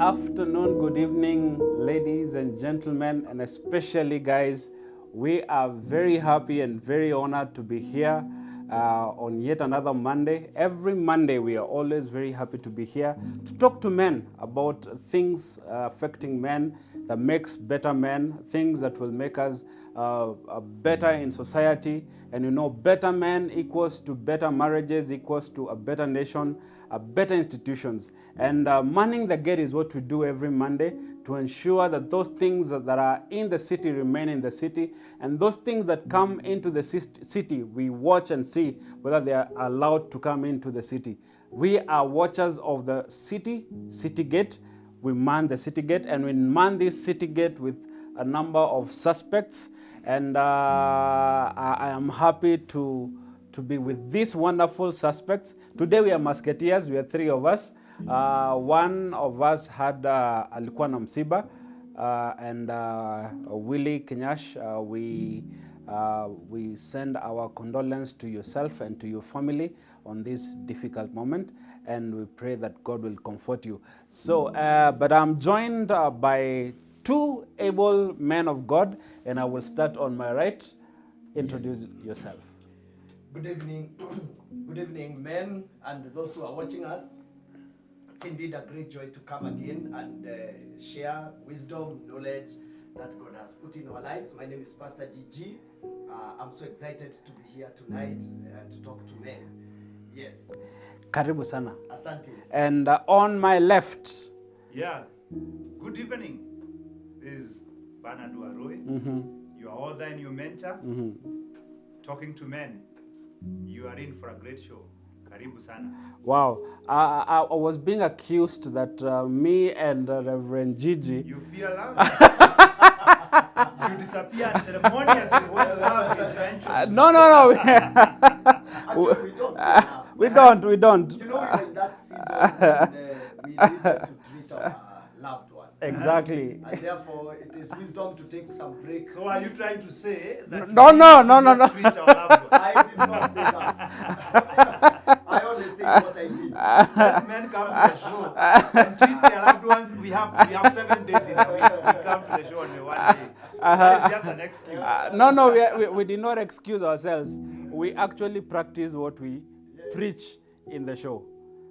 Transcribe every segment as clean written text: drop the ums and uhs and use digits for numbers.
afternoon, good evening, ladies and gentlemen, and especially guys. We are very happy and very honored to be here on yet another Monday. Every Monday, we are always very happy to be here to talk to men about things affecting men that makes better men, things that will make us better in society. And you know, better men equals to better marriages, equals to a better nation, better institutions. And manning the gate is what we do every Monday to ensure that those things that are in the city remain in the city, and those things that come into the city, we watch and see whether they are allowed to come into the city. We are watchers of the city gate. We man the city gate, and we man this city gate with a number of suspects. And I am happy to be with these wonderful suspects. Today we are musketeers. We are three of us. One of us had alikuwa na msiba, and Willie Kinyash, we send our condolence to yourself and to your family on this difficult moment, and we pray that God will comfort you. So, but I'm joined by two able men of God, and I will start on my right. Introduce yourself. Good evening. Good evening, men and those who are watching us. It's indeed a great joy to come again and share wisdom, knowledge that God has put in our lives. My name is Pastor G. I'm so excited to be here tonight to talk to men. Yes. Karibu sana. Asante. And on my left. Yeah. Good evening. This is Warui. You are author and your mentor. Talking to men. You are in for a great show. Karibu sana. Wow. I was being accused that me and Rev G. You fear love? You disappear ceremoniously when love is mentioned. No. Actually, we We don't. You know, in that season, we needed to treat our loved one. Exactly. And therefore, it is wisdom to take some breaks. So are you trying to say that No. treat our loved ones? I did not say that. I only say what I did. Let men come to the show and treat their loved ones. We have 7 days in a week. We come to the show on one day. So that is just an excuse. No, we did not excuse ourselves. We actually practice what we preach in the show.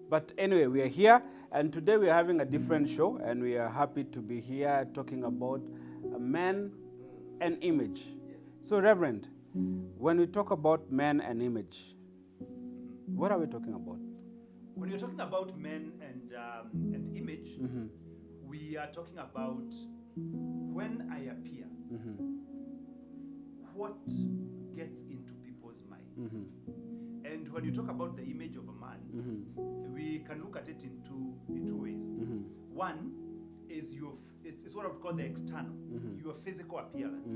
But anyway, we are here, and today we are having a different show, and we are happy to be here talking about man and image. So, Reverend, when we talk about man and image, what are we talking about? When you're talking about men and image, we are talking about when I appear, what gets into people's minds. And when you talk about the image of a man, we can look at it in two ways. One is it's what I would call the external, your physical appearance.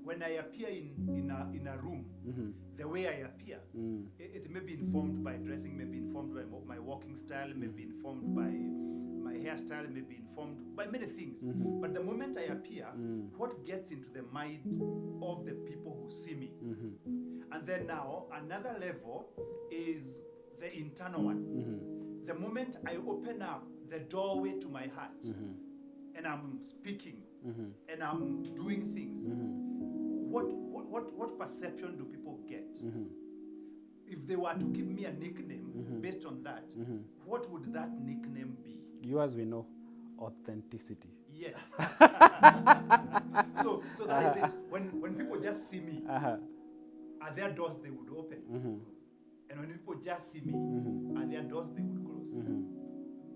When I appear in a room, the way I appear, it may be informed by dressing, may be informed by my walking style, may be informed by my hairstyle, may be informed by many things. But the moment I appear, what gets into the mind of the people who see me? And then now, another level is the internal one. The moment I open up the doorway to my heart, and I'm speaking, and I'm doing things, what perception do people get? If they were to give me a nickname based on that, what would that nickname be? Yours, we know, authenticity. Yes. So that is it. When people just see me, are there doors they would open? And when people just see me, are there doors they would close?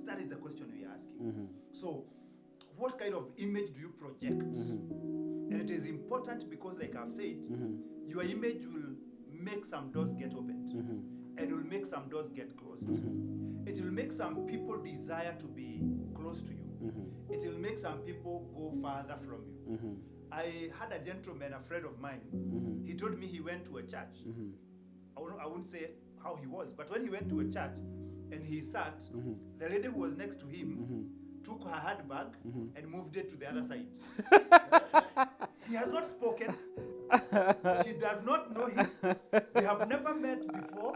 That is the question we are asking. So, what kind of image do you project? And it is important because, like I've said, your image will make some doors get opened, and will make some doors get closed. It will make some people desire to be close to you. It will make some people go farther from you. I had a gentleman, a friend of mine, he told me he went to a church. I wouldn't say how he was, but when he went to a church and he sat, the lady who was next to him took her handbag and moved it to the other side. He has not spoken. She does not know him. They have never met before.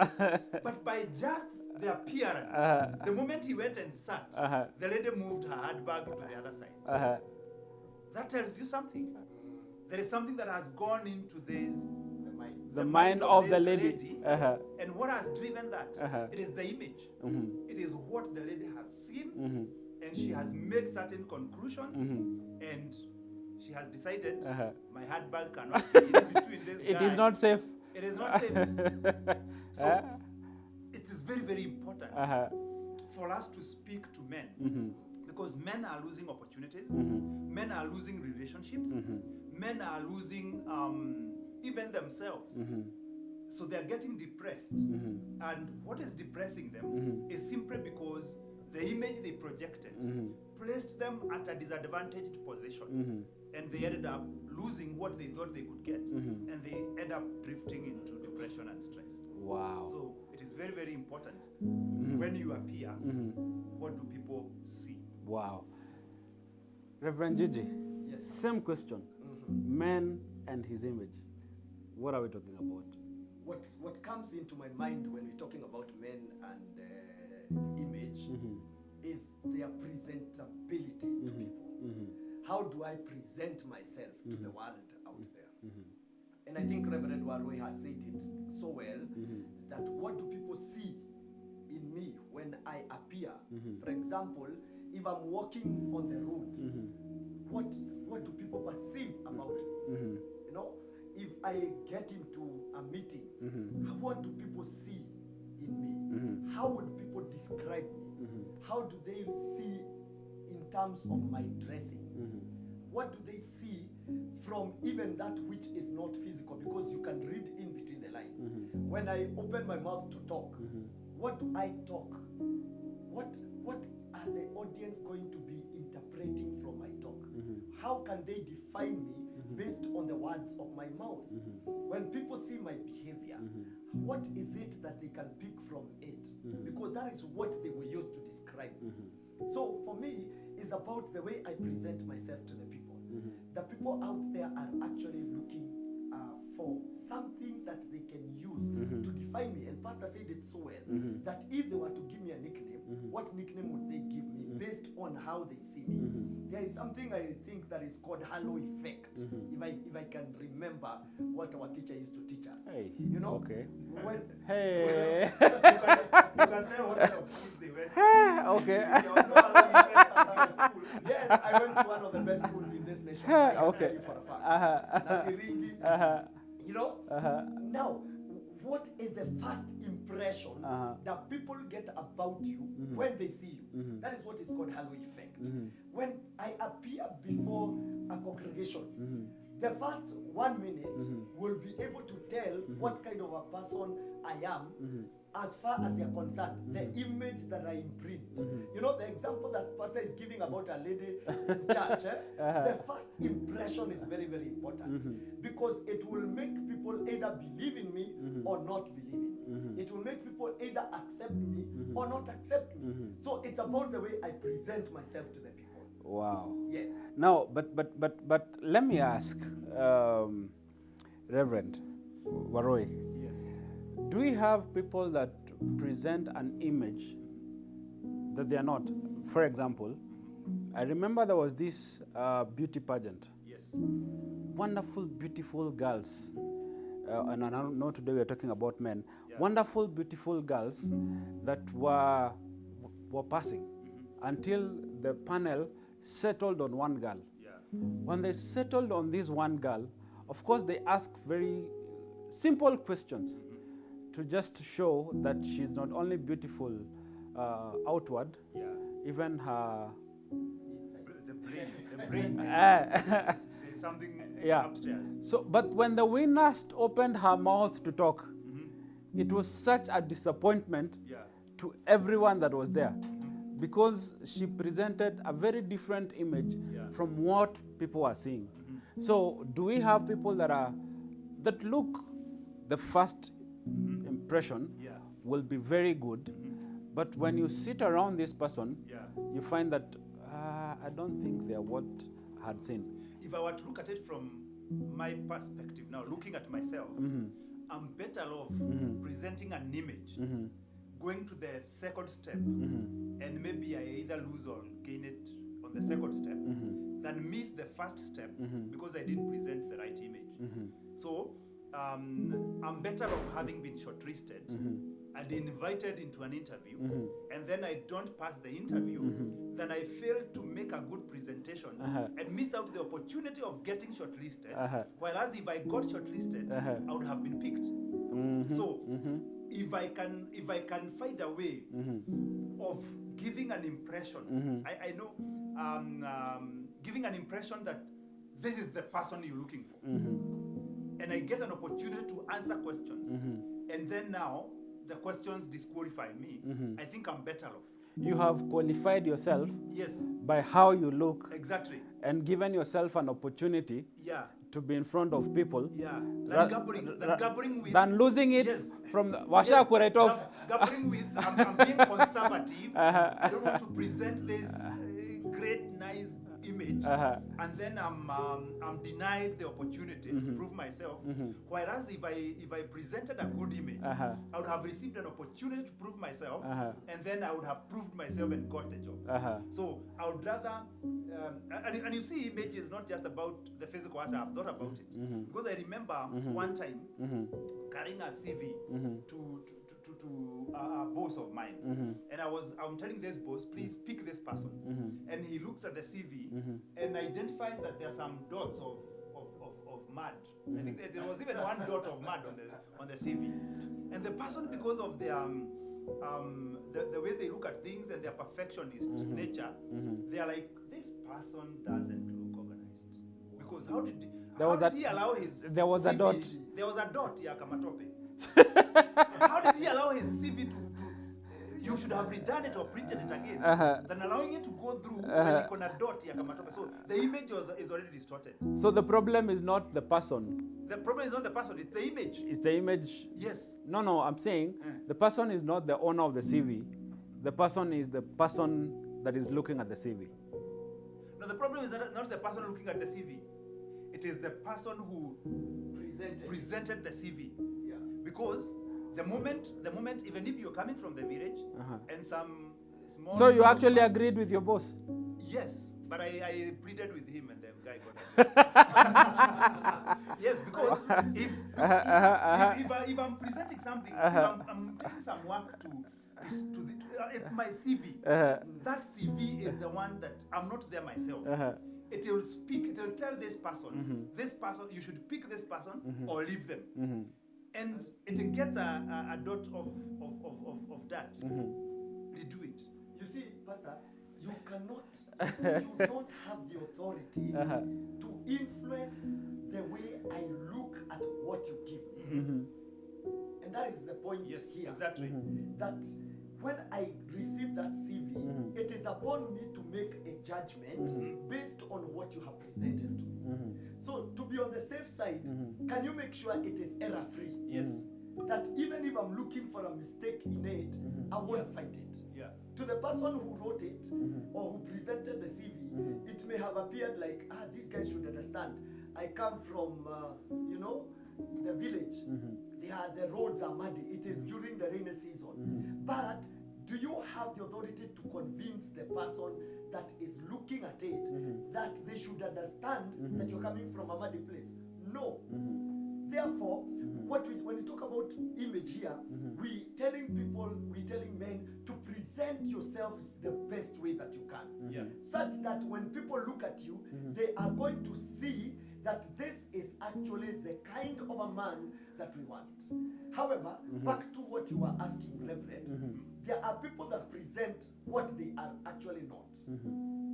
But by just the appearance. The moment he went and sat, the lady moved her handbag to the other side. That tells you something. There is something that has gone into this, the mind of the this lady. And what has driven that? It is the image. It is what the lady has seen, and she has made certain conclusions, and she has decided my handbag cannot be in between this guy. It is not safe. It is not safe. So it is very, very important for us to speak to men, because men are losing opportunities, men are losing relationships, men are losing even themselves. So they are getting depressed. And what is depressing them is simply because the image they projected placed them at a disadvantaged position. And they ended up losing what they thought they could get. And they end up drifting into depression and stress. Wow. So it is very, very important when you appear, what do people see? Wow. Reverend Gigi, Yes. same question. Man and his image. What are we talking about? What comes into my mind when we're talking about men and image is their presentability to people. How do I present myself to the world out there? And I think Reverend Warui has said it so well, that what do people see in me when I appear? For example, if I'm walking on the road, what do people perceive about me? You know, if I get into a meeting, what do people see in me? How would people describe me? How do they see in terms of my dressing? What do they see from even that which is not physical? Because you can read in between the lines. When I open my mouth to talk, what do I talk? What are the audience going to be interpreting from my talk? How can they define me based on the words of my mouth? When people see my behavior, what is it that they can pick from it? Because that is what they will use to describe me. So for me, it's about the way I present myself to the people. The people out there are actually looking for something that they can use to define me. And Pastor said it so well, that if they were to give me a nickname, what nickname would they give me based on how they see me? There is something I think that is called halo effect. If I can remember what our teacher used to teach us. Hey. You know? Okay. When, Hey. You can tell what kind of schools they went to. Okay. There was no other effect at my school. Yes, I went to one of the best schools in this nation. I can Okay. tell you for a fact. Nasiringi. You know? Now, what is the first impression that people get about you when they see you? That is what is called halo effect. When I appear before a congregation, the first 1 minute will be able to tell what kind of a person I am. As far as you're concerned, the image that I imprint. You know, the example that Pastor is giving about a lady in church, the first impression is very, very important. Because it will make people either believe in me or not believe in me. It will make people either accept me or not accept me. So it's about the way I present myself to the people. Wow. Yes. Now, but let me ask, Reverend Warui, do we have people that present an image that they are not? For example, I remember there was this beauty pageant. Yes. Wonderful, beautiful girls. And I know today we are talking about men. Yeah. Wonderful, beautiful girls that were passing until the panel settled on one girl. Yeah. When they settled on this one girl, of course they asked very simple questions to just show that she's not only beautiful outward, even her... The brain. There's something upstairs. So, but when the winner opened her mouth to talk, it was such a disappointment to everyone that was there, because she presented a very different image from what people are seeing. So, do we have people that look the first impression will be very good, but when you sit around this person, you find that I don't think they're what I had seen. If I were to look at it from my perspective now, looking at myself, I'm better off presenting an image, going to the second step, and maybe I either lose or gain it on the second step, than miss the first step because I didn't present the right image. So I'm better off having been shortlisted and invited into an interview, and then I don't pass the interview, then I fail to make a good presentation and miss out the opportunity of getting shortlisted. Whereas if I got shortlisted, I would have been picked. So if I can find a way of giving an impression, I know giving an impression that this is the person you're looking for, and I get an opportunity to answer questions, and then now the questions disqualify me, I think I'm better off. You have qualified yourself, yes, by how you look, exactly, and given yourself an opportunity, yeah, to be in front of people, yeah, than gabbering with, than losing it, yes, from the washa right off. Gabbering with, I'm being conservative. I don't want to present this great, nice image, and then I'm denied the opportunity to prove myself. Whereas if I presented a good image, I would have received an opportunity to prove myself, and then I would have proved myself and got the job. So I would rather, and you see, image is not just about the physical, as I have thought about it. Because I remember one time carrying a CV to a boss of mine, and I'm telling this boss, please pick this person, and he looks at the CV and identifies that there are some dots of mud. I think that there was even one dot of mud on the CV, and the person, because of their the way they look at things and their perfectionist nature, they are like, this person doesn't look organized, because how did he allow his there was CV, a dot. There was a dot, yeah, kamatope. How did he allow his CV to you should have redone it or printed it again, than allowing it to go through when you can dot ya kamatope. So the image is already distorted. So the problem is not the person. The problem is not the person, it's the image. It's the image. Yes. No, I'm saying the person is not the owner of the CV. The person is the person that is looking at the CV. No, the problem is not the person looking at the CV. It is the person who presented the CV. Yeah. Because the moment, even if you're coming from the village and some small... So you actually agreed with your boss? Yes, but I pleaded with him and the guy got it. Yes, because if I'm presenting something, if I'm doing some work to it's my CV. That CV is the one that I'm not there myself. It will speak, it will tell this person, you should pick this person or leave them. And it gets a dot of that. Redo it. You see, Pastor, you don't have the authority to influence the way I look at what you give me. And that is the point here. Exactly. That when I receive that CV, it is upon me to make a judgment based on what you have presented to me. So to be on the safe side, can you make sure it is error-free? Yes. That even if I'm looking for a mistake in it, I won't find it. Yeah. To the person who wrote it or who presented the CV, it may have appeared like, these guys should understand. I come from, the village. The roads are muddy. It is during the rainy season. But do you have the authority to convince the person that is looking at it that they should understand that you're coming from a muddy place? No. Therefore, when we talk about image here, we telling men to present yourselves the best way that you can. Such that when people look at you, they are going to see that this is actually the kind of a man that we want. However, back to what you were asking, Reverend, there are people that present what they are actually not.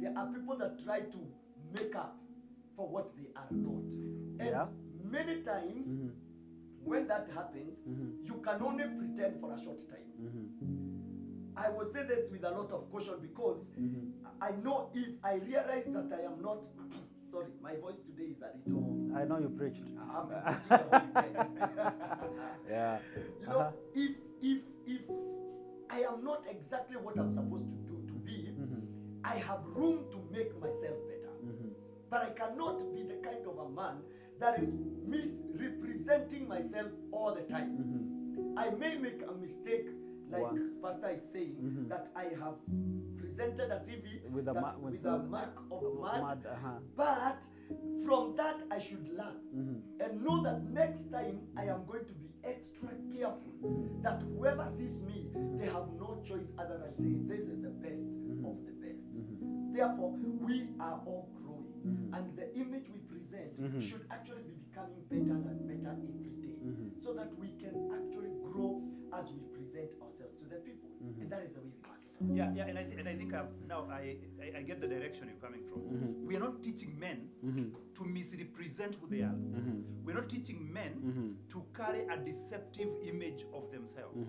There are people that try to make up for what they are not. And many times, when that happens, you can only pretend for a short time. I will say this with a lot of caution because I know if I realize that I am not... Sorry, my voice today is a little... I know you preached. I've been preaching the whole day. Yeah. You know, if I am not exactly what I'm supposed to be, I have room to make myself better. But I cannot be the kind of a man that is misrepresenting myself all the time. I may make a mistake like Once. Pastor is saying, that I have presented a CV With a mark of mud, uh-huh. but from that I should learn and know that next time I am going to be extra careful that whoever sees me, they have no choice other than saying this is the best of the best. Therefore, we are all growing, and the image we present should actually be becoming better and better every day, so that we can actually grow as we present ourselves to the people, and that is the way we market ourselves. Yeah, and I think now I get the direction you're coming from. We are not teaching men to misrepresent who they are. We're not teaching men to carry a deceptive image of themselves.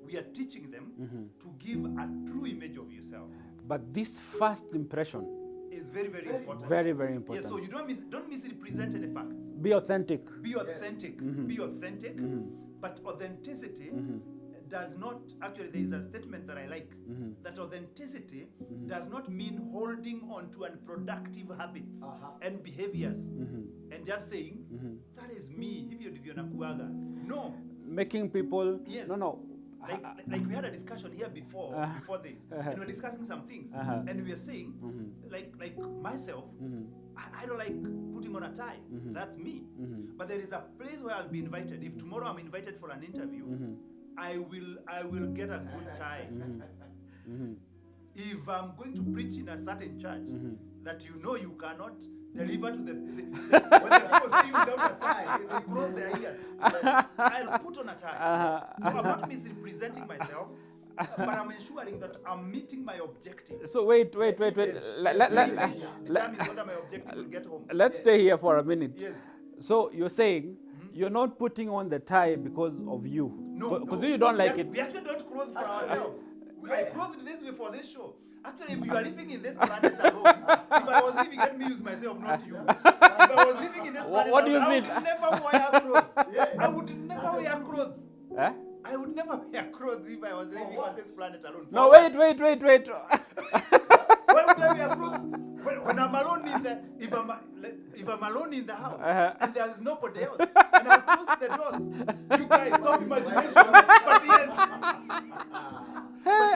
We are teaching them to give a true image of yourself. But this first impression is very, very important. Very, very important. Yeah, so you don't misrepresent any facts. Be authentic. Be authentic. Be authentic. But authenticity does not, actually there is a statement that I like, that authenticity does not mean holding on to unproductive habits and behaviors and just saying, that is me, no. Making people, yes. no. Like we had a discussion here before this, and we were discussing some things, and we were saying, like myself, I don't like putting on a tie. That's me. But there is a place where I'll be invited. If tomorrow I'm invited for an interview, I will get a good tie. If I'm going to preach in a certain church that you cannot deliver to when the people see you without a tie, they close their ears. I'll put on a tie. So I'm not misrepresenting myself, but I'm ensuring that I'm meeting my objective. So wait. Yes. Determine whether my objective will get home. Let's stay here for a minute. Yes. So you're saying you're not putting on the tie because of you. No. Because you don't like it. We actually don't clothe for ourselves. I clothed this way for this show. Actually, if you are living in this planet alone, if I was living, let me use myself, not you. If I was living in this planet what do you alone, mean? I would never wear clothes. I would never wear clothes. Eh? I would never wear clothes if I was living on this planet alone. No, wait. Why would I wear clothes? When I'm alone in the, if I'm alone in the house and there's nobody else, and I've closed the doors, you guys stop imagination. But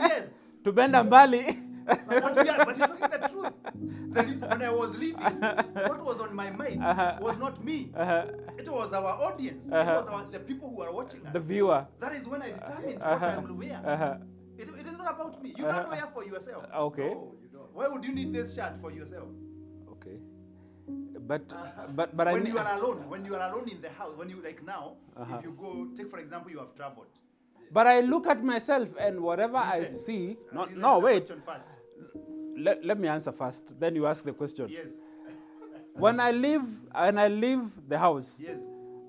yes. To bend a mbali. But you're talking the truth. That is, when I was leaving, what was on my mind was not me. It was our audience. It was the people who are watching us. The viewer. That is when I determined what I will wear. It is not about me. You don't wear for yourself. Okay. No, you don't. Why would you need this shirt for yourself? Okay. But when you are alone in the house, when you like now, if you go, take for example, you have traveled. But I look at myself and whatever I see. No, wait. Let me answer first. Then you ask the question. Yes. When I leave the house, Yes.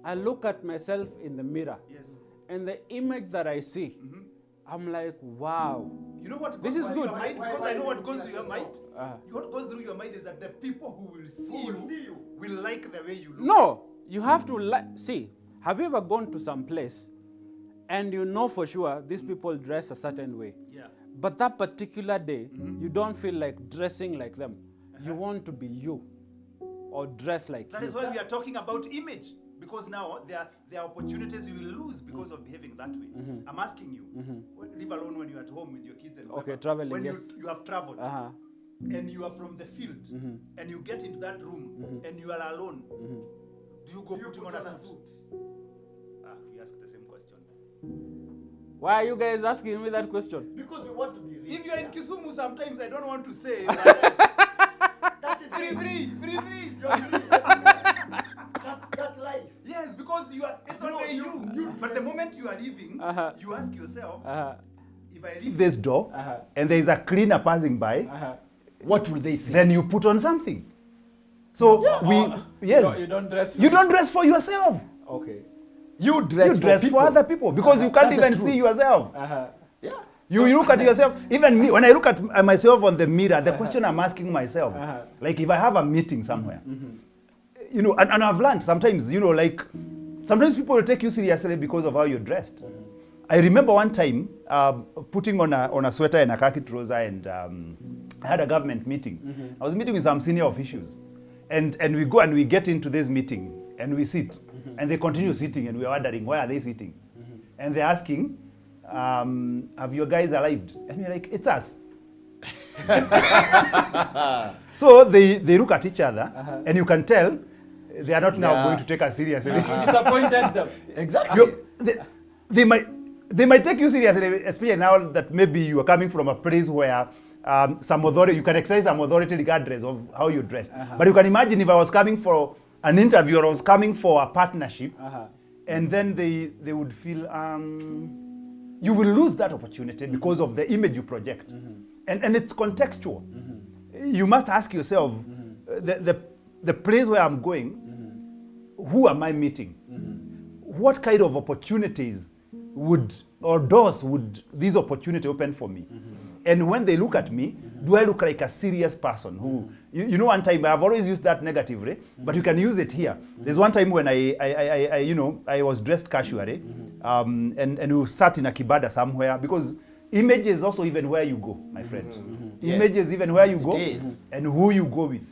I look at myself in the mirror. Yes. And the image that I see, I'm like, wow. You know what? This is good. Your mind, because I know what goes through your mind. What goes through your mind is that the people who will see you will like the way you look. No, you have to see. Have you ever gone to some place and you know for sure these people dress a certain way? Yeah. But that particular day, you don't feel like dressing like them. You want to be you or dress like That you. is why we are talking about image. Because now there are opportunities you will lose because of behaving that way. I'm asking you, leave alone when you're at home with your kids and Okay, whatever. traveling, when yes. you have traveled and you are from the field and you get into that room and you are alone, do you go putting on a suit? We ask the same question. Why are you guys asking me that question? Because we want to be rich. If you're in Kisumu, sometimes I don't want to say. That is free. That's life. Yes, because it's only you. But the moment you are leaving, you ask yourself, if I leave this door and there is a cleaner passing by, What will they see? then you put on something. So yes. You don't dress. You don't dress for yourself. Okay. You dress for other people because you can't That's the even truth. see yourself. Yeah. You look at yourself. Even me, when I look at myself on the mirror, the question I'm asking myself, like if I have a meeting somewhere, and I've learned sometimes, sometimes people will take you seriously because of how you're dressed. I remember one time putting on a sweater and a khaki trouser, and I had a government meeting. I was meeting with some senior officials, and we go and we get into this meeting and we sit, and they continue sitting, and we're wondering why are they sitting, and they're asking, have you guys arrived? And we're like, it's us. So they look at each other, and you can tell they are not now going to take us seriously. You disappointed them. Exactly. They might take you seriously, especially now that maybe you are coming from a place where some authority, you can exercise some authority regardless of how you dress. But you can imagine if I was coming for an interview or I was coming for a partnership, and then they would feel you will lose that opportunity because of the image you project. And it's contextual. You must ask yourself, the place where I'm going, who am I meeting? What kind of opportunities doors would this opportunity open for me? And when they look at me, do I look like a serious person who, you know, one time I've always used that negatively, but you can use it here. There's one time when I was dressed casually, and we sat in a kibada somewhere, because image is also even where you go, my friend. Image is even where you go and who you go with.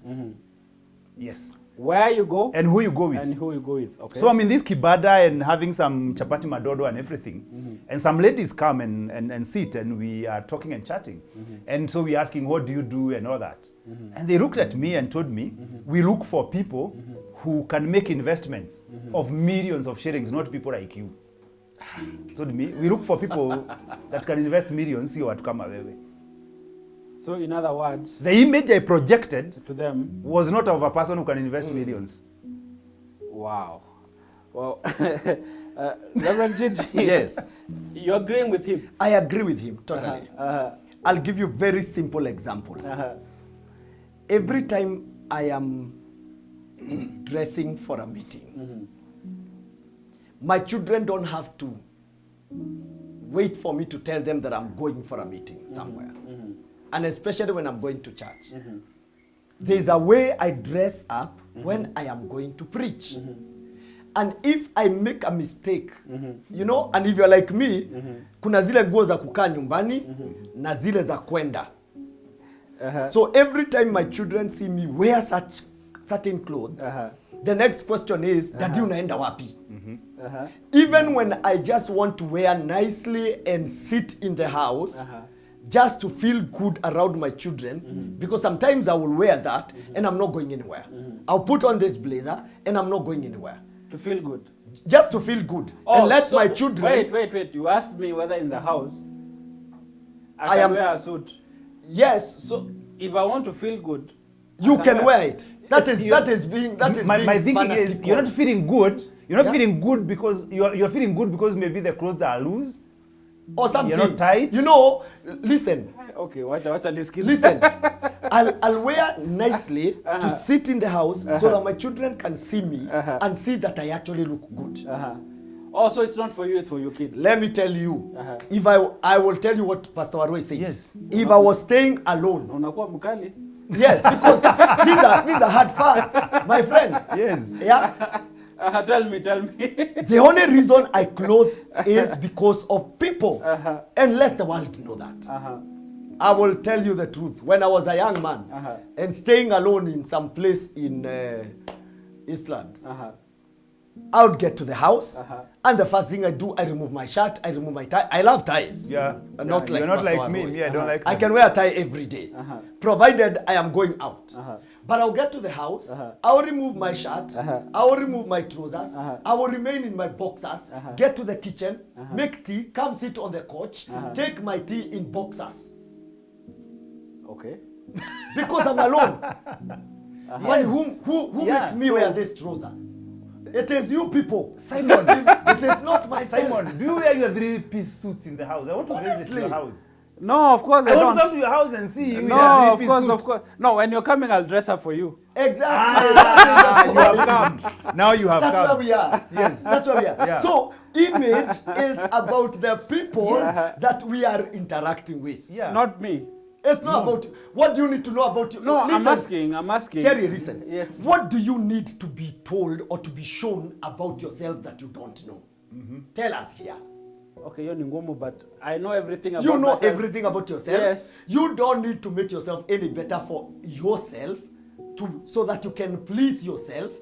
Yes. Where you go and who you go with. And who you go with. Okay. So I'm in this kibada and having some chapati madodo and everything. And some ladies come and sit, and we are talking and chatting. And so we're asking, what do you do and all that. And they looked at me and told me, we look for people who can make investments of millions of shillings, not people like you. Told me, we look for people that can invest millions, see what come away. So in other words, the image I projected to them was not of a person who can invest millions. Wow. Well, Rev G, yes. You're agreeing with him? I agree with him, totally. I'll give you a very simple example. Every time I am dressing for a meeting, my children don't have to wait for me to tell them that I'm going for a meeting somewhere. And especially when I'm going to church. There's a way I dress up when I am going to preach. And if I make a mistake, you know, and if you're like me, kuna zile nguo za kukaa nyumbani na zile za kwenda. So every time my children see me wear such certain clothes, the next question is, Daddy unaenda wapi? Even when I just want to wear nicely and sit in the house, just to feel good around my children, because sometimes I will wear that and I'm not going anywhere. I'll put on this blazer and I'm not going anywhere. To feel good? Just to feel good. Oh, and let so my children... Wait. You asked me whether in the house I can wear a suit. Yes. So if I want to feel good, you can wear it. That is being my thinking fanatical. is, you're not feeling good. You're not feeling good because you're feeling good because maybe the clothes are loose. Or something. You're not tight. You know, listen. Okay, watch this. Listen. I'll wear nicely to sit in the house so that my children can see me and see that I actually look good. Also, it's not for you, it's for your kids. Let me tell you. If I will tell you what Pastor Warui said. Yes. If I was staying alone. Unakuwa mkali. Yes, because these are hard facts, my friends. Yes. Yeah. Tell me. The only reason I clothe is because of people. And let the world know that. I will tell you the truth. When I was a young man and staying alone in some place in Eastlands, I would get to the house and the first thing I do, I remove my shirt, I remove my tie. I love ties. Yeah. Not like you're not Pastor like me. Warui. Yeah, I don't like I them. can wear a tie every day, provided I am going out. But I'll get to the house, I'll remove my shirt, I'll remove my trousers, I will remain in my boxers, get to the kitchen, make tea, come sit on the couch, take my tea in boxers. Okay. Because I'm alone. When who makes me wear this trouser? It is you people. Simon. It is not my Simon, do you wear your three-piece suits in the house? I want to visit your house. No, of course I want don't. to come to your house and see you. No, of course. No, when you're coming, I'll dress up for you. Exactly. You have come. Now you have That's come. where we are. Yes. That's where we are. Yeah. So, image is about the people that we are interacting with. Yeah. Not me. It's not about, what do you need to know about you? No, listen, I'm asking. Terry, listen. Yes. What do you need to be told or to be shown about yourself that you don't know? Tell us here. Okay, you're Ndung'u, but I know everything about You know myself. everything about yourself. Yes. You don't need to make yourself any better for yourself so that you can please yourself.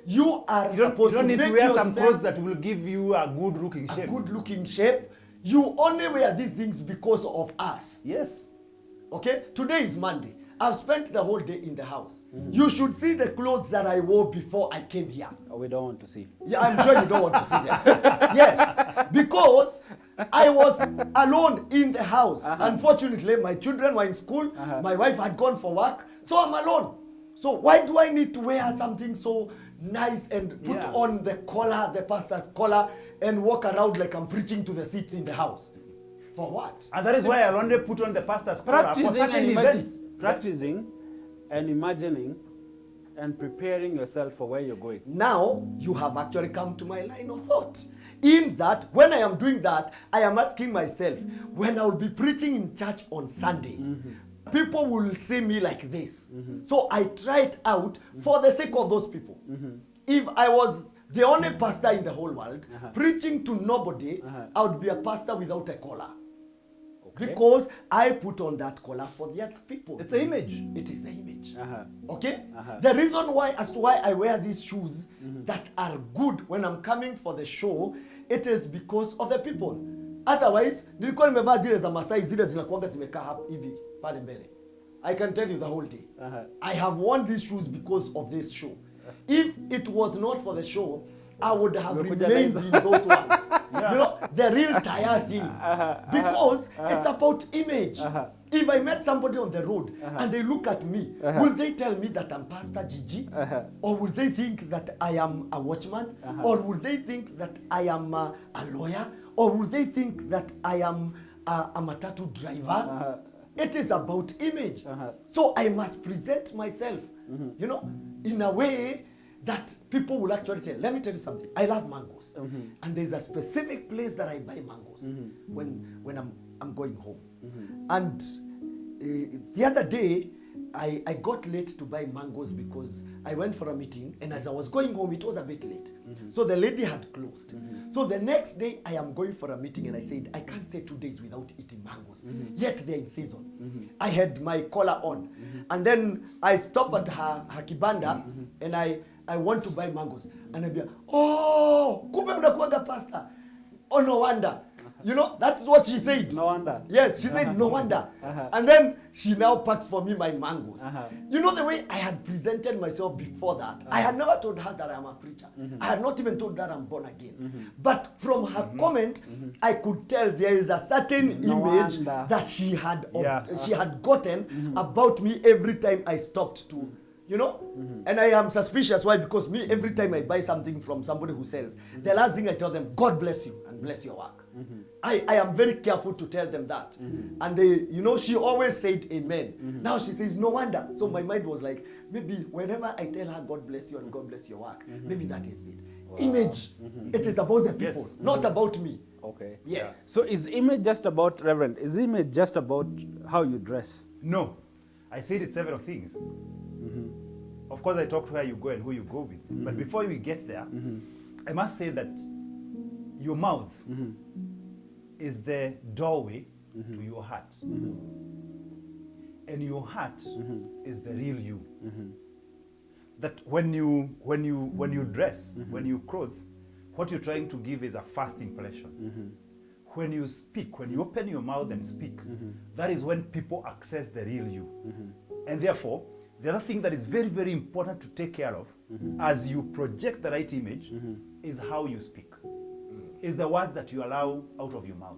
You are supposed to make yourself some clothes that will give you a good looking shape. A good looking shape. You only wear these things because of us. Yes. Okay? Today is Monday. I've spent the whole day in the house. You should see the clothes that I wore before I came here. Oh, we don't want to see. Yeah, I'm sure you don't want to see them. Yes, because I was alone in the house. Unfortunately, my children were in school. My wife had gone for work. So I'm alone. So why do I need to wear something so nice and put on the collar, the pastor's collar, and walk around like I'm preaching to the seats in the house? For what? And that is why I'll only put on the pastor's collar for certain events. Practicing and imagining and preparing yourself for where you're going. Now, you have actually come to my line of thought. In that, when I am doing that, I am asking myself, when I will be preaching in church on Sunday, people will see me like this. So I try it out for the sake of those people. If I was the only pastor in the whole world, preaching to nobody, I would be a pastor without a collar. Okay. Because I put on that collar for the other people. It's the image. It is the image. Okay? The reason why, as to why I wear these shoes that are good when I'm coming for the show, it is because of the people. Otherwise, nilikuwa nimevaa zile za Masai, zile zinakuanga zimekaa hapa hivi pale mbele. I can tell you the whole day. I have worn these shoes because of this show. If it was not for the show, I would have remained in those ones. You know, the real tire thing. Because it's about image. If I met somebody on the road and they look at me, will they tell me that I'm Pastor Gigi? Or will they think that I am a watchman? Or will they think that I am a lawyer? Or will they think that I am a matatu driver? It is about image. So I must present myself, you know, in a way that people will actually tell. Let me tell you something. I love mangoes. And there's a specific place that I buy mangoes when I'm going home. And the other day, I got late to buy mangoes because I went for a meeting, and as I was going home, it was a bit late. So the lady had closed. So the next day, I am going for a meeting, and I said, I can't stay 2 days without eating mangoes. Yet they're in season. I had my collar on. And then I stopped at her kibanda, and I want to buy mangoes. And I'll be like, oh, kumbe unakuanga pastor. Oh, no wonder. You know, that's what she said. No wonder. Yes, she said, no wonder. And then she now packs for me my mangoes. You know the way I had presented myself before that? I had never told her that I'm a preacher. I had not even told her I'm born again. But from her comment, I could tell there is a certain image that she had gotten about me every time I stopped to, you know? And I am suspicious. Why? Because me, every time I buy something from somebody who sells, the last thing I tell them, God bless you and bless your work. I am very careful to tell them that. And they, you know, she always said amen. Now she says, no wonder. So my mind was like, maybe whenever I tell her God bless you and God bless your work, maybe that is it. Wow. Image. It is about the people, not about me. Okay. Yes. Yeah. So is image just about, Reverend, is image just about how you dress? No. I said it's several things. Of course, I talked where you go and who you go with. But before we get there, I must say that your mouth is the doorway to your heart. And your heart is the real you. That when you dress, when you clothe, what you're trying to give is a first impression. When you speak, when you open your mouth and speak, that is when people access the real you. And therefore, the other thing that is very, very important to take care of as you project the right image is how you speak. Is the words that you allow out of your mouth.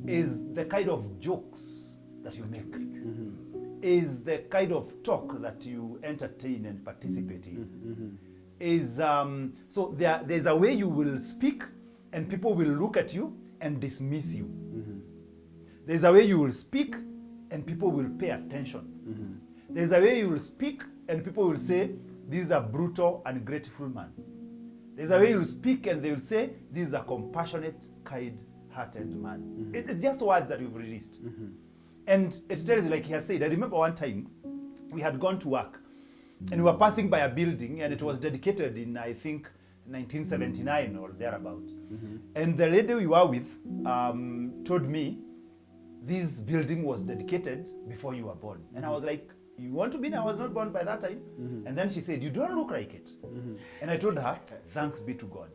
Is the kind of jokes that you make. Is the kind of talk that you entertain and participate in. Is so there's a way you will speak and people will look at you and dismiss you. There's a way you will speak and people will pay attention. There's a way you will speak and people will say, this is a brutal and grateful man. There's a way you will speak and they will say, this is a compassionate, kind-hearted man. It's just words that you've released. And it tells you, like he has said, I remember one time we had gone to work and we were passing by a building and it was dedicated in, I think, 1979 or thereabouts. And the lady we were with told me, this building was dedicated before you were born. And I was like, you want to be? I was not born by that time. And then she said, you don't look like it. And I told her, thanks be to God.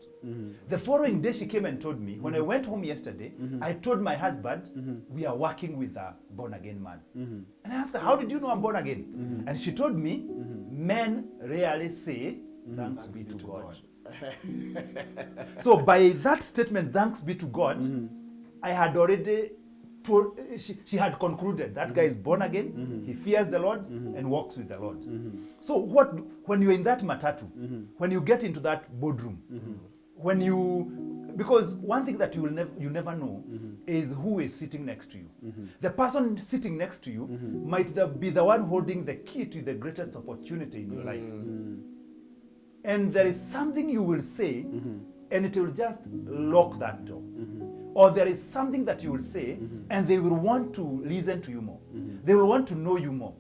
The following day she came and told me, when I went home yesterday, I told my husband, we are working with a born again man. And I asked her, how did you know I'm born again? And she told me, men rarely say, thanks be to God. So by that statement, thanks be to God, I had already told, she had concluded that guy is born again, he fears the Lord and walks with the Lord. So when you're in that matatu, when you get into that boardroom, when you, because one thing that you never know is who is sitting next to you. The person sitting next to you might be the one holding the key to the greatest opportunity in your life. And there is something you will say, and it will just lock that door. Or there is something that you will say, and they will want to listen to you more. They will want to know you more.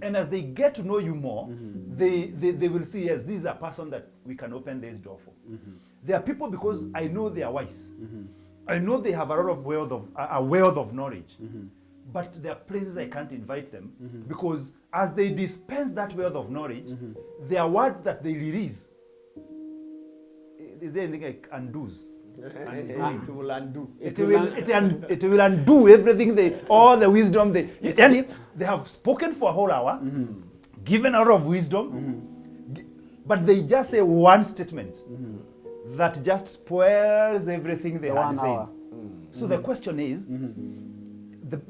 And as they get to know you more, they will see, yes, this is a person that we can open this door for. There are people, because I know they are wise. I know they have a lot of wealth of knowledge. But there are places I can't invite them, because as they dispense that wealth of knowledge, there are words that they release. Is there anything like undoes? It will undo. It will undo everything, all the wisdom they have spoken for a whole hour, given a lot of wisdom, but they just say one statement that just spoils everything they had said. So the question is,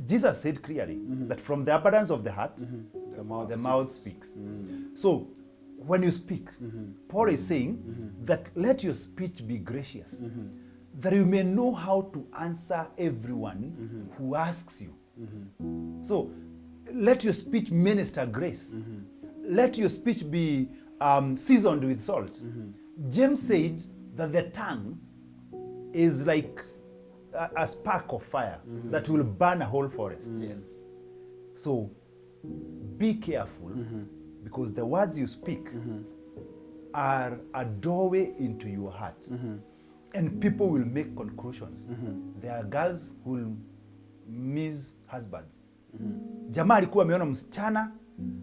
Jesus said clearly that from the abundance of the heart, the mouth speaks. So when you speak, Paul is saying that let your speech be gracious, that you may know how to answer everyone who asks you. So let your speech minister grace. Let your speech be seasoned with salt. James said that the tongue is like a spark of fire that will burn a whole forest. Yes. So be careful, because the words you speak are a doorway into your heart. And people will make conclusions. There are girls who will miss husbands. Jamaa alikuwa ameona msichana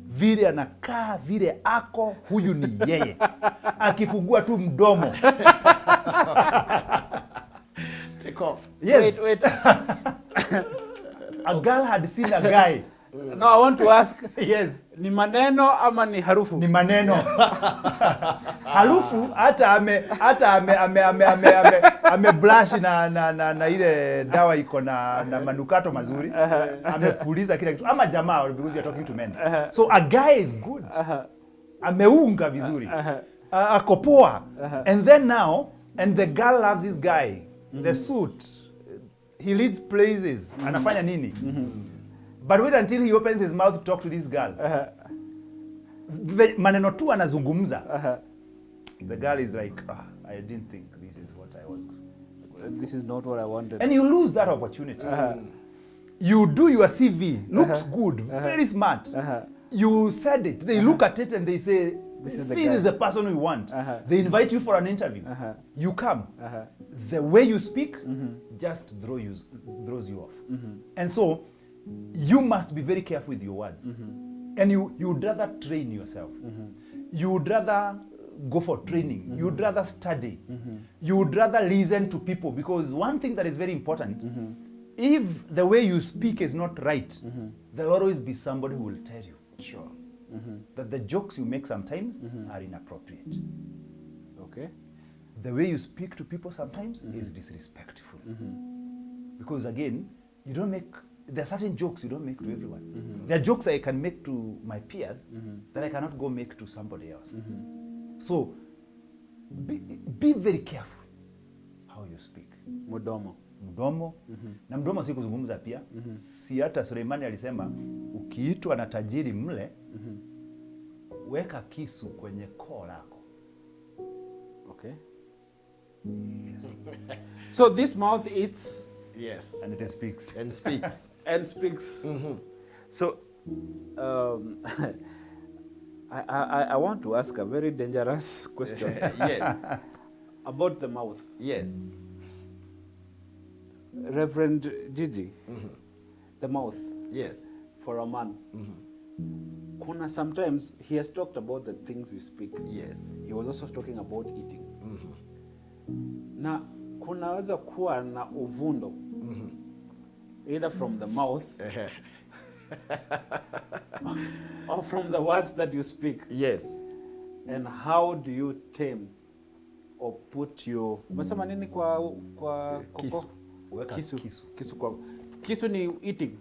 vile anakaa vile ako, huyu ni yeye. Akifungua tu mdomo. Take off. Yes. Wait. A girl had seen a guy. No, I want to ask. Yes. Ni maneno ama ni harufu? Ni maneno. Harufu hata ame blush na ile dawa iko na manukato mazuri. Amepuliza kila kitu. Ama jamaa, because you are talking to men. So a guy is good. Ameunga vizuri. Akopoa. And then now, and the girl loves this guy. The suit. He leads places. Anafanya nini? But wait until he opens his mouth to talk to this girl. Maneno tu anazungumza. The girl is like, I didn't think this is what I was. This is not what I wanted. And you lose that opportunity. You do your CV, looks good, very smart. You said it. They look at it and they say, this is the person we want. They invite you for an interview. You come. The way you speak just throws you off. And so you must be very careful with your words. And you would rather train yourself. You would rather go for training. You would rather study. You would rather listen to people, because one thing that is very important, if the way you speak is not right, there will always be somebody who will tell you. Sure. That the jokes you make sometimes are inappropriate. Okay. The way you speak to people sometimes is disrespectful. Because again, you don't make, there are certain jokes you don't make to everyone. There are jokes I can make to my peers that I cannot go make to somebody else. So be very careful how you speak. Mdomo. Na mdomo si kuzungumza pia. Si hata Suleimani alisema ukiitwa na tajiri mle, weka kisu kwenye koo lako. Okay. So this mouth eats. Yes. And it speaks. And speaks. And speaks. So I want to ask a very dangerous question. Yes. About the mouth. Yes. Reverend Gigi, the mouth. Yes. For a man. Kuna sometimes he has talked about the things we speak. Yes. He was also talking about eating. Na kunaweza kuwa na uvundo. Either from the mouth or from the words that you speak. Yes. And how do you tame or put your... Masema nini kwa Kisu. Kisu kwa... Kisu ni eating.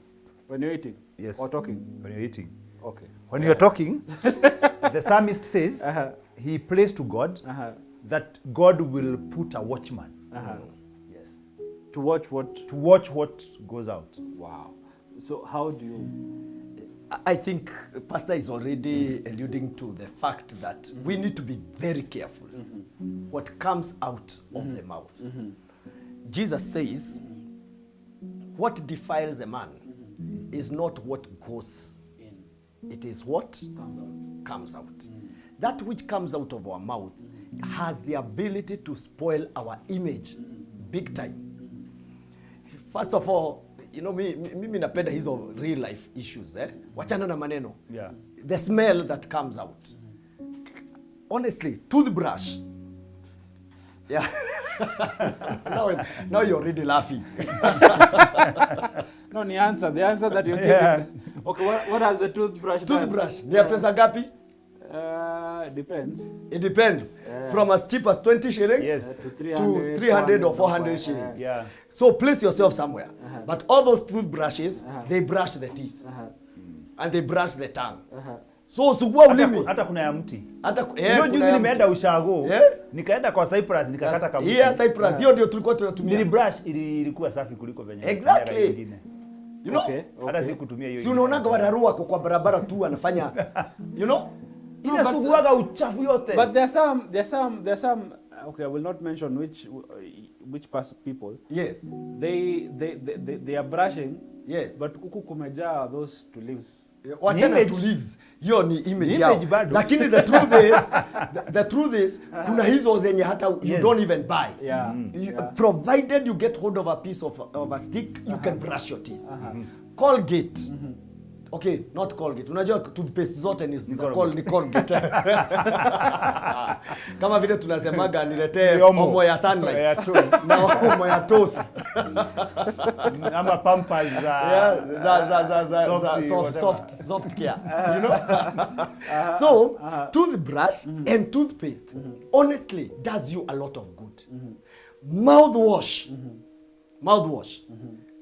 When you're eating? Yes. Or talking? When you're eating. Okay. When you're talking, the psalmist says, he prays to God that God will put a watchman. Yes. To watch what? To watch what goes out. Wow. So how do you... I think Pastor is already alluding to the fact that we need to be very careful what comes out of the mouth. Jesus says, what defiles a man is not what goes in. It is what comes out. That which comes out of our mouth has the ability to spoil our image big time. First of all, you know, mimi napenda hizo real life issues, wachana na maneno. Yeah. The smell that comes out. Honestly, toothbrush. Yeah. now you're already laughing. No, the answer that you're giving. Okay, what has the toothbrush done? Toothbrush. Ni pesa gapi? Depends. It depends. From as cheap as 20 shillings Yes. To to 300 or 400 shillings. Yeah. So place yourself somewhere. But all those toothbrushes, they brush the teeth. And they brush the tongue. So sugua ulimi. Hata kuna ya mti. Hata juzi nimeenda ushago. Nikaenda kwa Cyprus nikakata kabuti. Yeah, Cyprus. Hiyo ndio tulikuwa tunatumia. Nili brush ilikuwa safi kuliko venye. Exactly. You know? Hata sikutumia hiyo. Si unaonaga wararua kwa barabara tu anafanya, you know? Inasuguaga uchafu yote. But there's some okay, I will not mention which people. Yes. They are brushing. Yes. But kuku kumejaa those two leaves. Wachana to leaves. Hiyo ni image yao. Lakini the truth is kuna hizo zenye hata you don't even buy. Yeah. Provided you get hold of a piece of a stick, you can brush your teeth. Colgate. Okay, not Colgate. Unajua toothpaste zote ni Colgate. Kama vile tunasemaga niletee omo ya sunlight. Na omo ya toast. Ama Pampers soft care. You know? So, toothbrush and toothpaste honestly does you a lot of good. Mouthwash.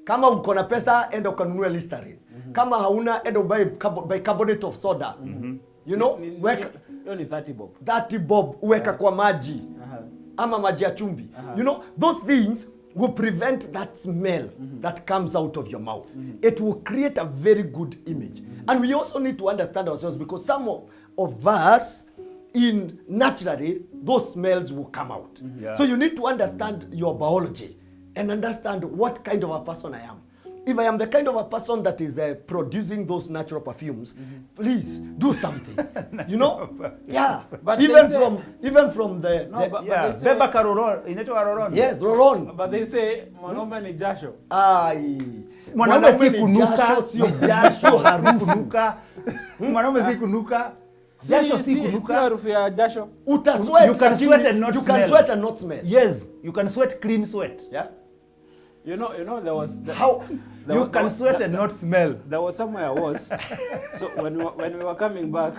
Kama uko na pesa enda ukanunue Listerine. Kama hauna enda buy bicarbonate of soda. You know, weka ni 30 bob. 30 bob uweka kwa maji. Ama maji ya chumvi. You know, those things will prevent that smell that comes out of your mouth. It will create a very good image. And we also need to understand ourselves because some of us naturally those smells will come out. So you need to understand your biology and understand what kind of a person I am. If I am the kind of a person that is producing those natural perfumes, please do something. You know? Yeah. But even from the Beba karoron, inaitwa roron. Yes, roron. But they say mwanaume ni jasho. Mwanaume si kunuka, sio harufu kunuka. Mwanaume si kunuka. Jasho si kunuka. Si harufu ya jasho. Utasweat. You can sweat and not smell. You can sweat and not smell. Yes, you can sweat clean sweat. Yeah. You know there was you can sweat and not smell. There was somewhere I was. So when we were coming back,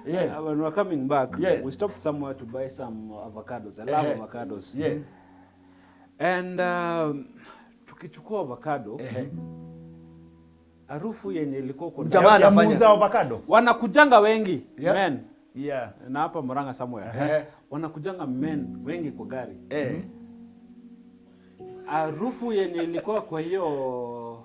yes, we stopped somewhere to buy some avocados. I love avocados. Yes. And tukichukua avocado, harufu yenye ilikuwa kwa jamaa anafanya avocado. Wanakujanga wengi, men. Yeah. Na hapa Murang'a somewhere. Wanakujanga men wengi kwa gari. Harufu yenye ilikuwa kwa hiyo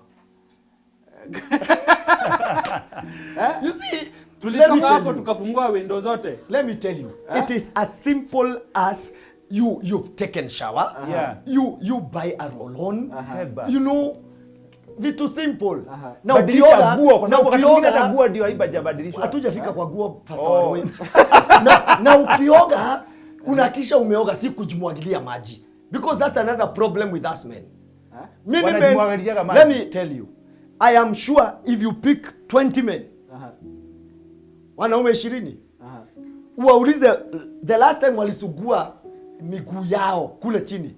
You see, tulitoka hapo tukafungua window zote. Let me tell you, it is as simple as you've taken shower. You buy a roll-on. You know, vitu simple. Na ukioga kwa sababu wakati guo ndio haibadilishwa. Hatujafika kwa guo Pastor Warui. Na ukioga unahakisha umeoga si kujimwagilia maji. Because that's another problem with us men. Many men, let me tell you, I am sure if you pick 20 men, wanaume 20, uwaulize the last time walisugua miguu yao kule chini,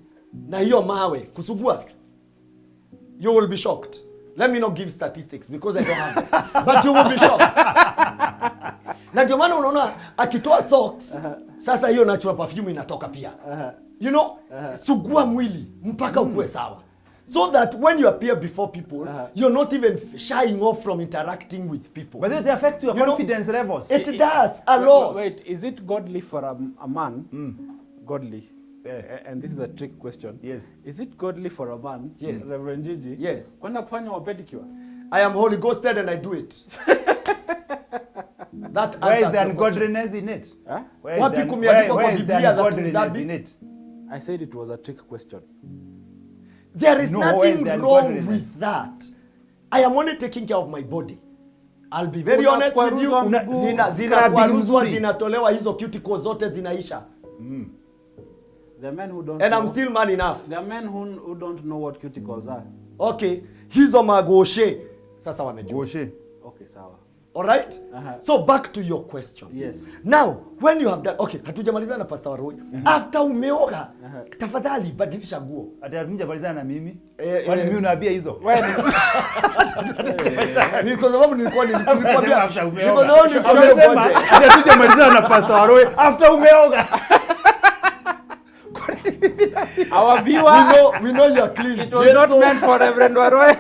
na hiyo mawe kusugua, you will be shocked. Let me not give statistics because I don't have them. But you will be shocked. Na ndio maana unaona akitoa socks, sasa hiyo natural perfume inatoka pia. You know, sugua mwili mpaka ukue sawa. So that when you appear before people, you're not even shying off from interacting with people. But it affects your confidence levels. It does a lot. Wait, is it godly for a man? Godly. And this is a trick question. Yes. Is it godly for a man? Yes. Reverend Gigi? Yes. Kwenda kufanya pedicure? I am Holy Ghosted and I do it. That where is the ungodliness in it? Huh? Where is the ungodliness in it? I said it was a trick question. There is nothing wrong with that. I am only taking care of my body. I'll be very honest with you. Zinakwaruzwa, zinatolewa hizo cuticles zote zinaisha. The men who don't and know, I'm still man enough. There are men who don't know what cuticles are. Okay, hizo magoshe. Sasa wamejua. Goshe. Okay, sawa. All right? So back to your question. Yes. Now, when you have done, okay, hatujamaliza na Pastor Warui. After umeoga, tafadhali badilisha nguo. Hatujamaliza na mimi. Kwani mimi unaambia hizo? Ni kwa sababu nilikuwa nilikwambia. Ni kwa sababu nilikwambia hatujamaliza na Pastor Warui after umeoga. Our viewer, we know you are clean. It was not meant for Reverend Warui.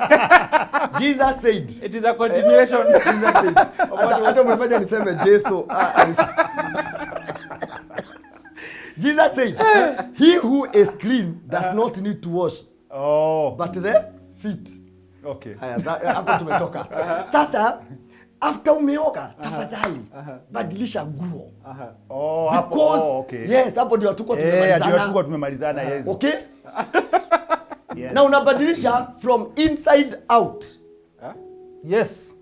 Jesus said. It is a continuation. Jesus said. Hata umefanya niseme Jesu. Jesus said, he who is clean does not need to wash. Oh. But the feet. Okay. Hapo tumetoka. Sasa after umeoga, tafadhali badilisha nguo. Oh, because okay. Yes, hapo ndio tuko tumemalizana. Ndio tuko tumemalizana, yes. Okay? Yes. Na unabadilisha from inside out. Yes.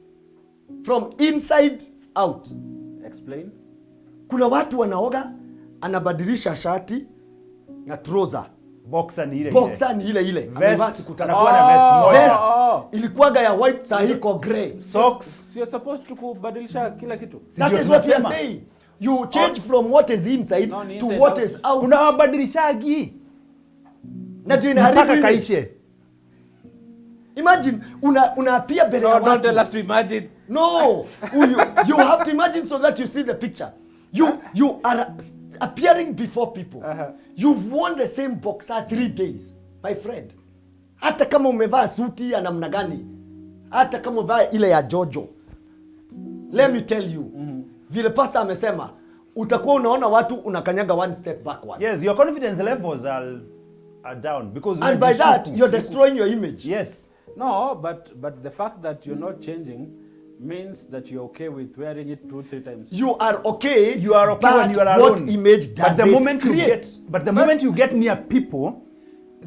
From inside out. Explain. Kuna watu wanaoga anabadilisha shati na trouser. Boxer ni ile. Boxer ni ile. Amevaa siku tatu. Anakuwa na vest moja. Ilikuwaga ya white, sahi iko grey. Socks. You're supposed to kubadilisha kila kitu. That is what we are saying. You change from what is inside to what is out. Unawabadilishagi. Na ndio inaharibu kaishe. Imagine una appear mbele ya watu. Don't tell us to imagine. No. You have to imagine so that you see the picture. You are appearing before people. You've worn the same boxer 3 days, my friend. Hata kama umevaa suti ya namna gani, hata kama umevaa ile ya Jojo. Let me tell you. Vile pastor amesema, utakuwa unaona watu unakanyaga one step backward. Yes, your confidence levels are down because and by that you're destroying your image. Yes. No, but the fact that you're not changing means that you're okay with wearing it 2-3 times. You are okay. You are okay when you are alone. What image does the moment create? The moment you get near people,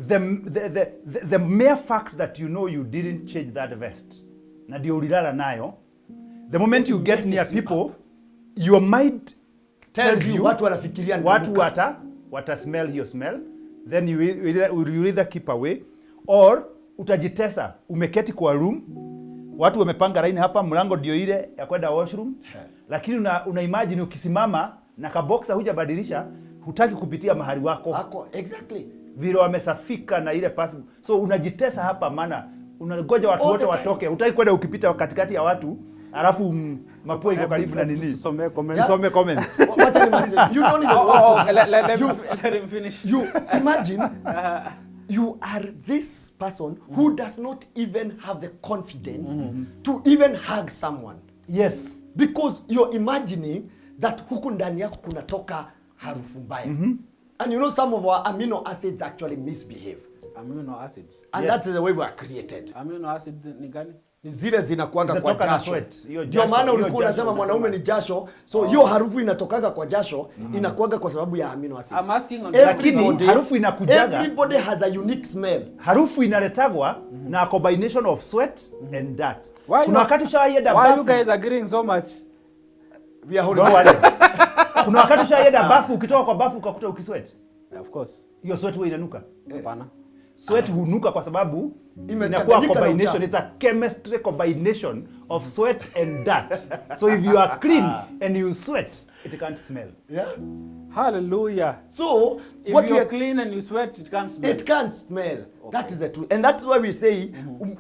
the mere fact that you know you didn't change that vest, na ndio ulilala nayo, the moment you get near people, your mind tells you watu wanafikiria watu wata smell hiyo smell, then you either keep away or utajitesa. Umeketi kwa room, watu wamepanga line hapa, mlango ndio ile ya kwenda washroom, lakini una imagine ukisimama na kaboxa hujabadilisha, hutaki kupitia mahali wako. Exactly. Vile wamesafika na ile perfume. So unajitesa hapa, maana unangoja watu wote watoke. Hutaki kwenda ukipita katikati ya watu, alafu mapua iko karibu na nini. Some comments. Some comments. Wacha nimalize. You don't even want to. Let him finish. You imagine you are this person who does not even have the confidence to even hug someone. Yes. Because you're imagining that huku ndani yako kunatoka harufu mbaya. And you know some of our amino acids actually misbehave. Amino acids. And yes. That is the way we are created. Amino acid ni gani? Ni zile zinakuanga kwa jasho. Ndio maana ulikuwa unasema mwanaume ni jasho. So hiyo harufu inatokaga kwa jasho, inakuaga kwa sababu ya amino acids. I'm asking on lakini harufu inakujaga. Everybody has a unique smell. Harufu inaletagwa na combination of sweat and dirt. Kuna wakati ushaenda bafu. Why you guys agreeing so much? We are holding. Kuna wakati ushaenda bafu, ukitoka kwa bafu ukakuta ukisweat. Of course. Hiyo sweat huwa inanuka. Hapana. Sweat hunuka kwa sababu inakuwa combination, it's a chemistry combination of sweat and dirt. So if you are clean and you sweat, it can't smell. Yeah. Hallelujah. So If what you're clean and you sweat, it can't smell. It can't smell. Okay. That is the truth. And that's why we say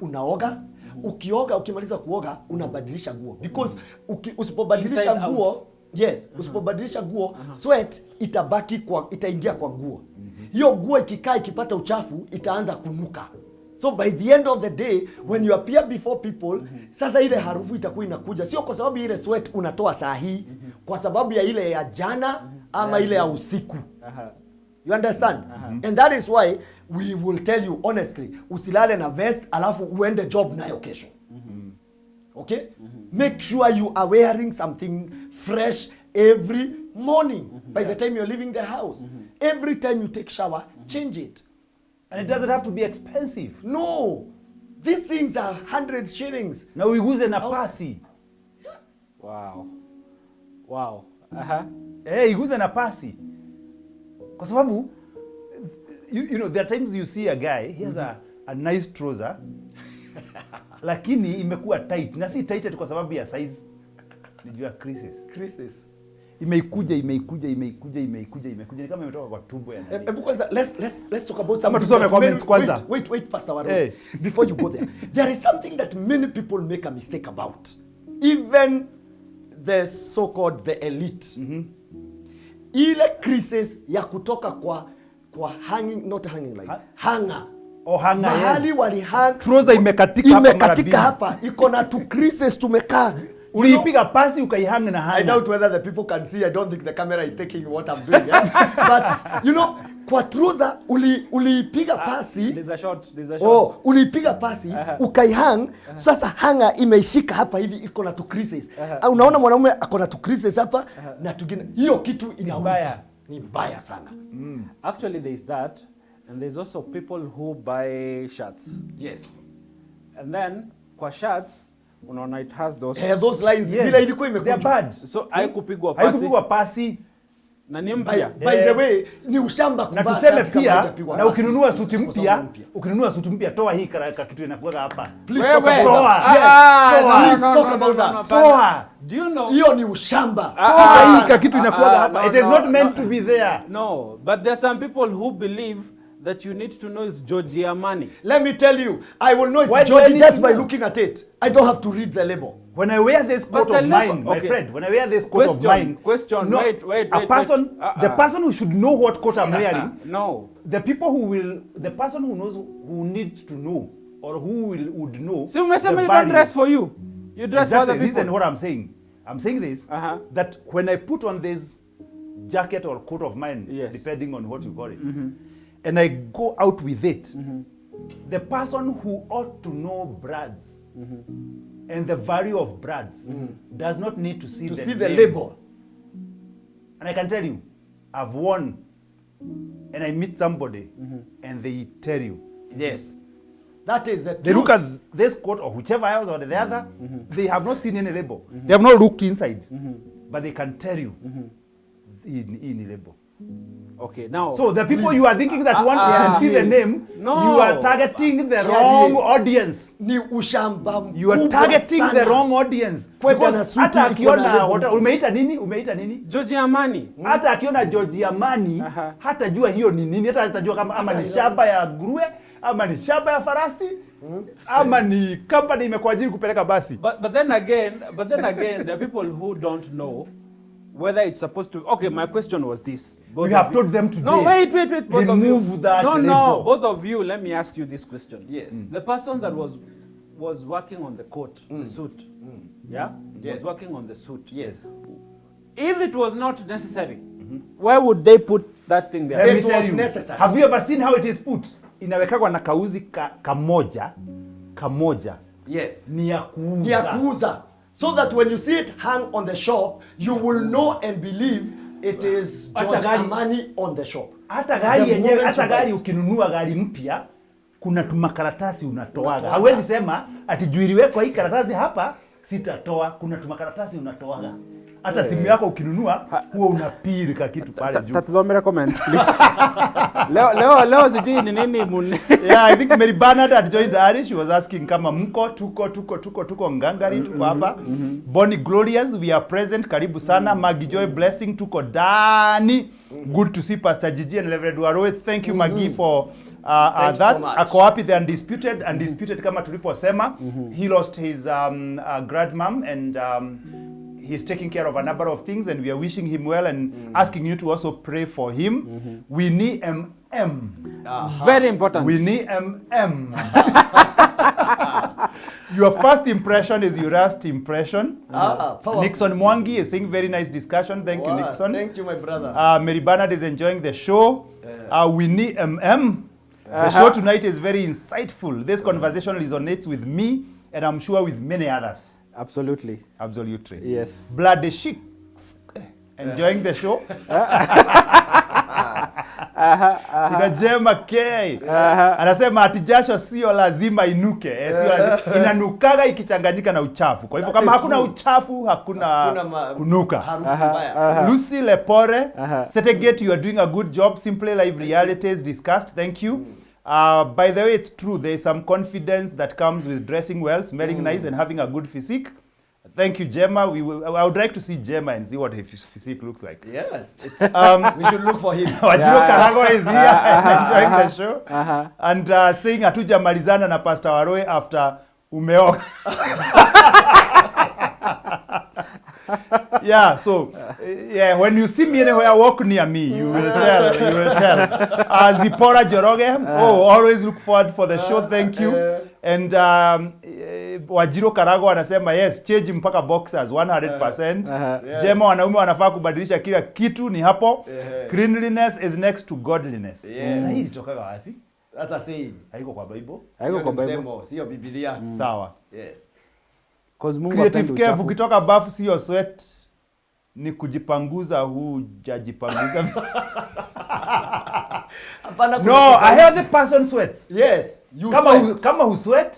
unaoga, ukioga, ukimaliza kuoga, unabadilisha nguo. Because usipobadilisha nguo, yes, usipobadilisha nguo, sweat itaingia kwa nguo. Hiyo nguo ikikaa ikipata uchafu, itaanza kunuka. So by the end of the day, when you appear before people, sasa ile harufu itakuwa inakuja. Sio kwa sababu ile sweat unatoa saa hii, kwa sababu ya ile ya jana ama ile ya usiku. You understand? And that is why we will tell you honestly, usilale na vest alafu uende job nayo kesho. Okay? Make sure you are wearing something fresh every morning. By the time you're leaving the house. Every time you take shower, change it. And it doesn't have to be expensive. No. These things are 100 shillings. Na uiguze na pasi. Wow. Wow. Iguze na pasi. Kwa sababu, you know, there are times you see a guy, he has a nice trouser, lakini imekuwa tight. Na si tight kwa sababu ya size. Nijua creases. Imeikuja. Ni kama imetoka kwa tumbo ya nani. Let's talk about something. Wait, Pastor Warui. Hey. Before you go there is something that many people make a mistake about. Even the so-called the elite. Ile creases ya kutoka kwa hanging, not hanging like hanger. Hanger. Mahali wali hang. Trouser imekatika hapa. Iko na two creases tumekaa. Uliipiga pasi ukaihang na hanger. I doubt whether the people can see. I don't think the camera is taking what I'm doing. But you know, kwa trouser uliipiga pasi. There's a shot. Uliipiga pasi ukaihang. Sasa hanger imeishika hapa hivi iko na two creases. Unaona mwanaume ako na two creases hapa na tugine. Hiyo kitu inaubaya. Ni mbaya sana. Actually there is that, and there's also people who buy shirts. Yes. And then kwa shirts unaona it has those lines bila ilikuwa imekuja. Bad. So haikupigwa pasi. Na ni mpya. By the way, ni ushamba kuvaa. Na tuseme pia, na ukinunua suti mpya, toa hii kitu inakuwa hapa. Please talk about that. Talk about that. Toa. Do you know? Hiyo ni ushamba. Hii kitu inakuwa hapa. It is not meant to be there. No, but there are some people who believe that you need to know it's Gikonyo. Let me tell you, I will know it's Georgie just by looking at it. I don't have to read the label. When I wear this coat of mine, my friend, when I wear this coat of mine, the person who should know what coat I'm wearing, no, the person who knows, who needs to know, or who would know. So you don't dress for you. You dress for other people. Listen what I'm saying. I'm saying this, that when I put on this jacket or coat of mine, depending on what you call it, and I go out with it, the person who ought to know brads and the value of brads does not need to see the label. And I can tell you, I've worn, and I meet somebody, and they tell you. Yes. That is the truth. They look at this coat or whichever else or the other, they have not seen any label. They have not looked inside, but they can tell you in label. Okay, now. So the people you are thinking that want to see the name, you are targeting the wrong audience. Ni ushamba. You are targeting the wrong audience. Hata akiona umeita nini? Gikonyo. Hata akiona Gikonyo, hata jua hiyo ni nini, hata hatajua kama ama ni shamba ya nguruwe, ama ni shamba ya farasi, ama ni company imekuajiri kupeleka basi. But then again, there are people who don't know whether it's supposed to. Okay, my question was this. We have told them today. No, wait. Remove that label. No, both of you, let me ask you this question. Yes. The person that was working on the coat, the suit, was working on the suit. Yes. If it was not necessary, where would they put that thing there? It was necessary. Have you ever seen how it is put? Inawekwa na kauzi kamoja. Yes. Ni ya kuuza. So that when you see it hang on the shop, you will know and believe it is Gikonyo on the shop. Hata gari ukinunua gari mpya, kuna tumakaratasi unatoaga. Hawezi sema ati juiliwekwa hii karatasi hapa sitatoa, kuna tumakaratasi unatoaga. hata simu yako ukinunua huwa unapiri ka kitu pale juu. Tatusomere comments please. Leo sijui ni nini Yeah, I think Mary Bernard had joined Ari. She was asking kama mko tuko ngangari tuko hapa. Bonnie Glorious, we are present, karibu sana. Maggie Joy Blessing, tuko Dani. Good to see Pastor Gigi and Rev Warui. Thank you Maggie for that. So ako happy the undisputed kama tuliposema. He lost his grandmom and he's taking care of a number of things, and we are wishing him well and asking you to also pray for him. We need very important. We need Your first impression is your last impression. Nixon Mwangi is saying very nice discussion. Thank you, Nixon. Thank you, my brother. Mary Bernard is enjoying the show. We need The show tonight is very insightful. This conversation resonates with me, and I'm sure with many others. Absolutely. Yes. Bloody Chicks enjoying the show. Njema K. Anasema ati jasho sio lazima inuke. Sio lazima. Inanukaga ikichanganyika na uchafu. Kwa hivyo kama hakuna uchafu hakuna kunuka. Lucy Lepore, Setegate, you are doing a good job. Simple live realities discussed. Thank you. By the way, it's true. There is some confidence that comes with dressing well, smelling nice, and having a good physique. Thank you, Njema. I would like to see Njema and see what his physique looks like. Yes. We should look for him. Wajiro Karago is here and enjoying the show. And saying hatuja malizana na Pastor Warui after umeoga. Yeah, so when you see me anywhere, walk near me. You will tell. Zipora Joroge, always look forward for the show. Thank you. And Wajiro Karago anasema yes, change mpaka boxers 100%. Njema wanaume wanafaa kubadilisha kila kitu, ni hapo. Cleanliness is next to godliness. Na hii ilitoka wapi? That's a saying. Haiko kwa Bible? Haiko kwa Bible. Sio Biblia. Sawa. Yes. Creative Kev, ukitoka bafu sio sweat, ni kujipanguza, hujajipanguza. No, a healthy person sweats. Yes, you sweat. Kama who sweat,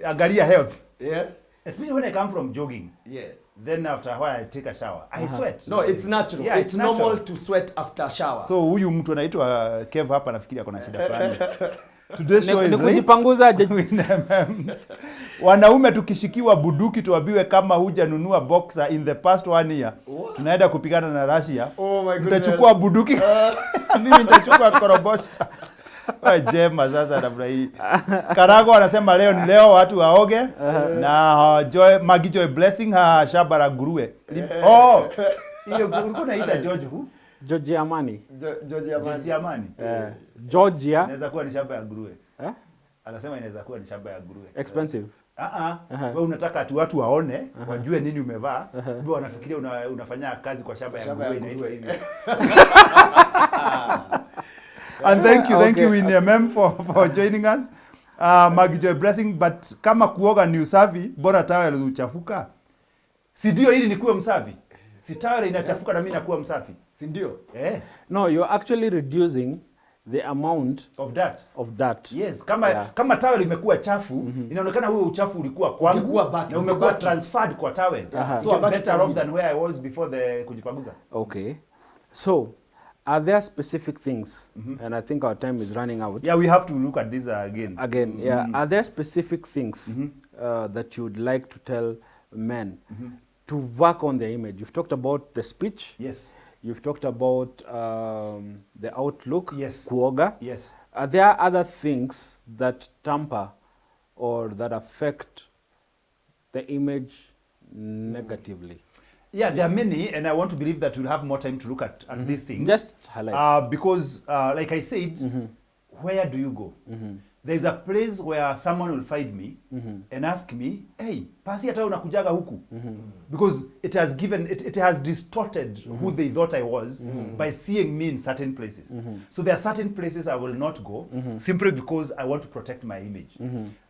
angalia health. Yes. Especially when I come from jogging. Yes. Then after a while I take a shower. I sweat. No, it's natural. Yeah, it's normal to sweat after shower. So huyu mtu anaitwa Kev hapa nafikiri ako na shida fulani. Today's show is kujipanguza wanaume tukishikiwa buduki tuambiwe kama hujanunua boxer in the past 1 year. Tunaenda kupigana na Russia. Oh my goodness. Tutachukua buduki. Mimi nitachukua korobosha. Njema sasa namna hii. Karago anasema leo watu waoge na Maggie Joy Blessing shabara nguruwe. Ile ulikuwa unaita George who? George Amani. Georgia. Inaweza kuwa ni shamba ya nguruwe. Anasema inaweza kuwa ni shamba ya nguruwe. Expensive. Wewe unataka watu waone, wajue nini umevaa. Wewe wanafikiria unafanya kazi kwa shamba ya nguruwe inaitwa hivi. And thank you in for joining us. Maggie Joy Blessing, but kama kuoga ni usafi, bora tawel uchafuka. Si ndio ili nikuwe msafi? Si tawel inachafuka na mimi nakuwa msafi. Si ndio? No, you're actually reducing the amount of that. Yes, kama towel imekuwa chafu, inaonekana huo uchafu ulikuwa kwangu na umekuwa transferred kwa towel. So I'm better off than where I was before the kujipanguza. Okay. So, are there specific things, and I think our time is running out. Yeah, we have to look at this again. Are there specific things that you would like to tell men to work on their image? You've talked about the speech. Yes. You've talked about the outlook. Yes. Kuoga. Yes. Are there other things that tamper or that affect the image negatively? Yeah, there are many, and I want to believe that we'll have more time to look at these things. Just highlight. Because, like I said, where do you go? There's a place where someone will find me and ask me, hey, pasi hata unakujaga huku? Because it has distorted who they thought I was by seeing me in certain places. So there are certain places I will not go simply because I want to protect my image.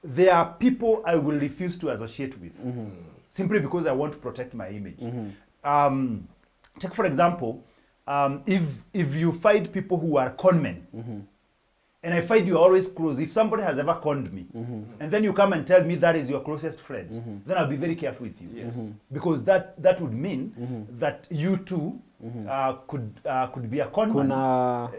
There are people I will refuse to associate with simply because I want to protect my image. Take for example, if you find people who are conmen, and I find you always close, if somebody has ever conned me, and then you come and tell me that is your closest friend, then I'll be very careful with you. Yes. Because that would mean that you two could be a con man.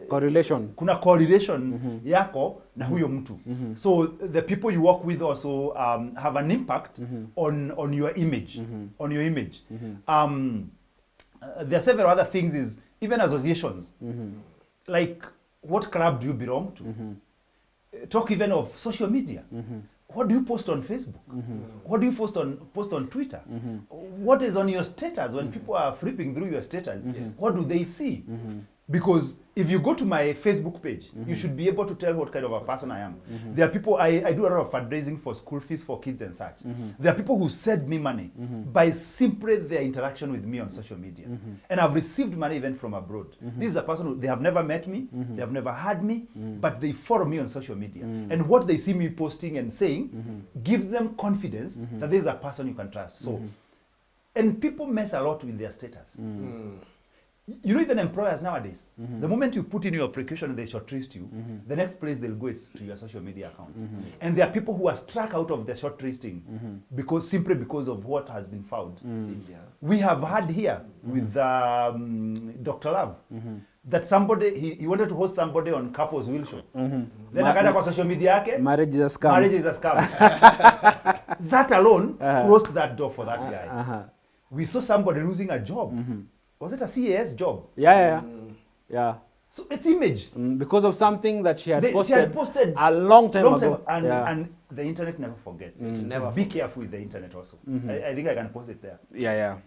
Correlation. Kuna correlation yako na huyo mtu. So the people you work with also have an impact on your image. On your image. There are several other things, is even associations. Like, what club do you belong to? Talk even of social media. What do you post on Facebook? What do you post on Twitter? What is on your status when people are flipping through your status? What do they see? Because if you go to my Facebook page, you should be able to tell what kind of a person I am. There are people, I do a lot of fundraising for school fees for kids and such. There are people who send me money by simply their interaction with me on social media. And I've received money even from abroad. This is a person who, they have never met me, they have never heard me, but they follow me on social media. And what they see me posting and saying gives them confidence that there is a person you can trust. So, and people mess a lot with their status. You know, even employers nowadays, the moment you put in your application and they shortlist you, the next place they'll go is to your social media account. And there are people who are struck out of the shortlisting simply because of what has been found. We have had here with Dr. Love that somebody, he wanted to host somebody on couples will show. Then akaenda kwa social media yake, Marriage is a scam. Marriage is a scam. That alone closed that door for that guy. We saw somebody losing a job. Was it a CAS job? Yeah. So it's image. Because of something that she had posted She had posted a long time ago. And the internet never forgets. Never be careful with the internet also. I think I can post it there. Yeah.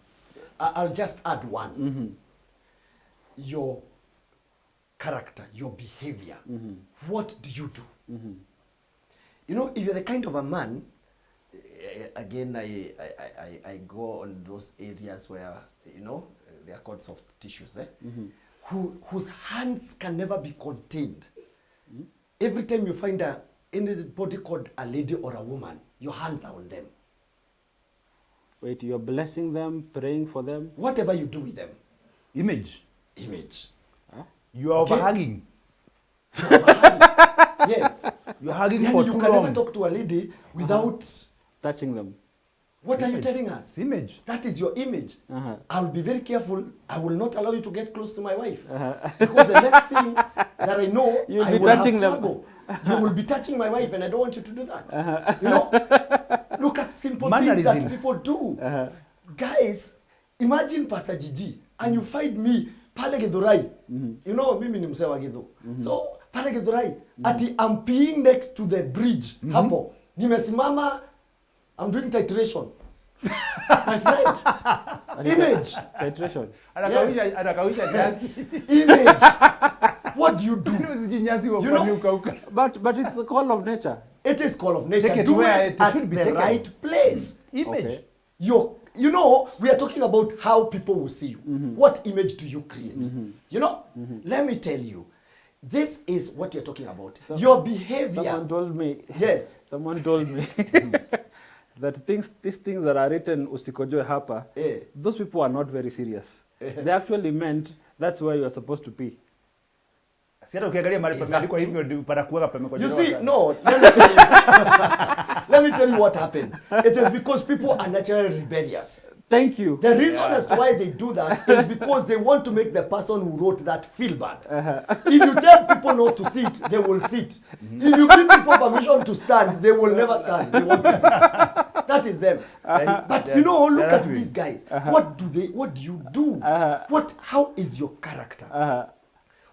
I'll just add one. Your character, your behavior. What do you do? You know, if you're the kind of a man, again, I go on those areas where, you know, they are called soft tissues, whose hands can never be contained. Every time you find anybody called a lady or a woman, your hands are on them. Wait, you're blessing them, praying for them? Whatever you do with them. Image. Huh? You are overhugging. Yes. You're hugging And for you too can long. never talk to a lady without Touching them. What are you telling us? Image. That is your image. I'll be very careful. I will not allow you to get close to my wife. Because the next thing that I know, You'll I be will touching have them. trouble. You will be touching my wife, and I don't want you to do that. You know? Look at simple things that people do. Guys, imagine Pastor Gigi, and you find me, pale Githurai. You know, mimi ni mzee wa Githu. So, pale Githurai, ati I'm peeing next to the bridge. Hapo. Nimesimama, I'm doing titration. My friend. Image. Titration. Yes. Image. What do you do? You know, but it's a call of nature. it is call of nature. Take it Do where it it at should be the taken. right place. Image. Okay. You know, we are talking about how people will see you. What image do you create? You know, let me tell you, this is what you're talking about. Your behavior. Someone told me. Yes. Someone told me that these things that are written usikojoe hapa, those people are not very serious. They actually meant that's where you are supposed to pee. You see, no, let me tell you. Let me tell you what happens. It is because people are naturally rebellious. Thank you. The reason as to why they do that is because they want to make the person who wrote that feel bad. If you tell people not to sit, they will sit. If you give people permission to stand, they will never stand. They want to sit. That is them. But you know, look at these guys. What do you do? How is your character?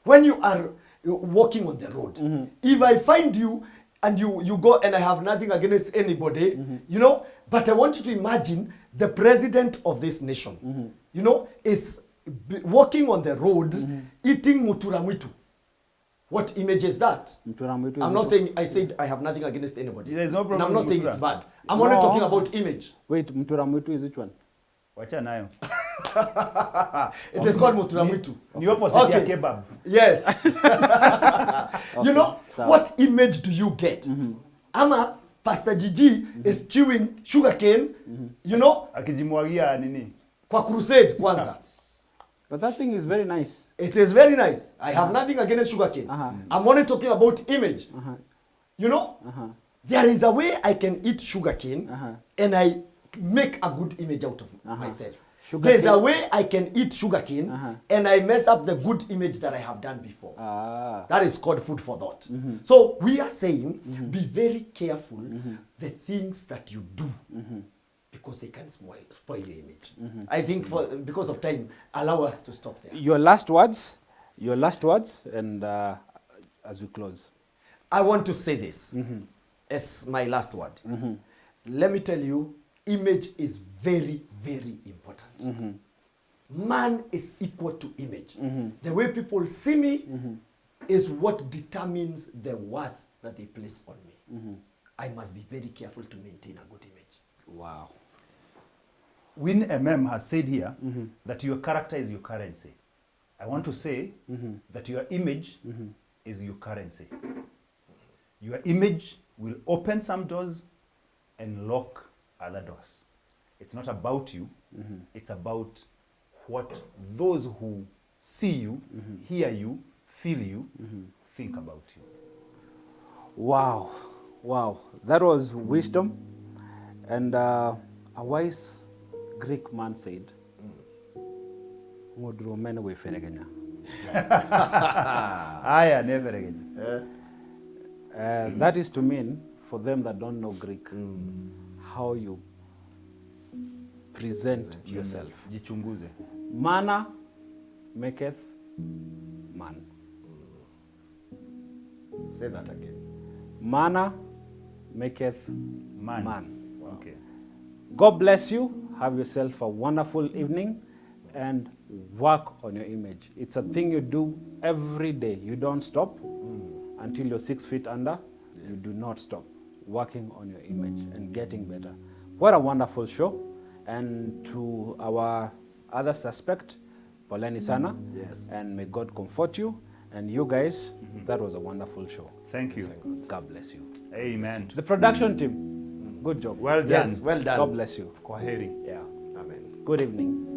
When you are walking on the road, if I find you and you go, and I have nothing against anybody, you know, but I want you to imagine the president of this nation, you know, is walking on the road, eating muturamwitu. What image is that? I'm not saying, I said I have nothing against anybody. There's no problem. And I'm not saying it's bad. I'm only talking about image. Wait, muturamwitu is which one? It is called muturamwitu. Ni opposite ya kebab. Yes. You know, what image do you get? Ama Pastor Gigi is chewing sugar cane, you know, akijimwagia nini? kwa crusade kwanza. But that thing is very nice. It is very nice. I have nothing against sugarcane. I'm only talking about image. You know, there is a way I can eat sugarcane and I make a good image out of myself. There's a way I can eat sugarcane and I mess up the good image that I have done before. That is called food for thought. So we are saying, be very careful the things that you do. Because they can spoil your image. I think because of time, allow us to stop there. Your last words, and as we close. I want to say this as my last word. Let me tell you, image is very, very important. Man is equal to image. The way people see me is what determines the worth that they place on me. I must be very careful to maintain a good image. Wow. Win MM has said here that your character is your currency. I want to say that your image is your currency. Your image will open some doors and lock other doors. It's not about you. It's about what those who see you, hear you, feel you, think about you. Wow. Wow. That was wisdom. And a wise Greek man said, that is to mean, for them that don't know Greek, how you present yourself. Manner maketh man. Say that again. Manner maketh man. Wow. Okay. God bless you. Have yourself a wonderful evening and work on your image. It's a thing you do every day. You don't stop until you're 6 feet under. You do not stop working on your image and getting better. What a wonderful show. And to our other suspect, Poleni Sana. Yes. And may God comfort you. And you guys, that was a wonderful show. Thank you. God bless you. Amen. The production team, good job. Well done. Yes, well done. God bless you. Kwaheri. Yeah. Amen. Good evening.